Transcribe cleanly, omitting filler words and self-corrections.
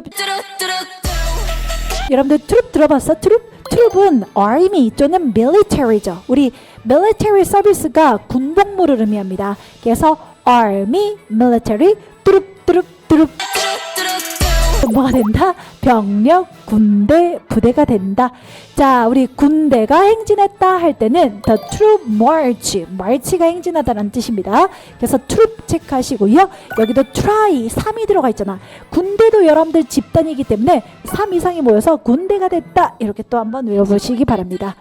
트룹. 여러분들 트룹 들어봤어? 트룹은 army 또는 military죠. 우리 military 서비스가 군복무를 의미합니다. 그래서 army, military, 트룹. 뭐가 된다? 병력, 군대, 부대가 된다. 자, 우리 군대가 행진했다 할 때는 the troop march가 행진하다라는 뜻입니다. 그래서 troop 체크하시고요. 여기도 try, 3이 들어가 있잖아. 군대도 여러분들 집단이기 때문에 3 이상이 모여서 군대가 됐다. 이렇게 또 한번 외워보시기 바랍니다.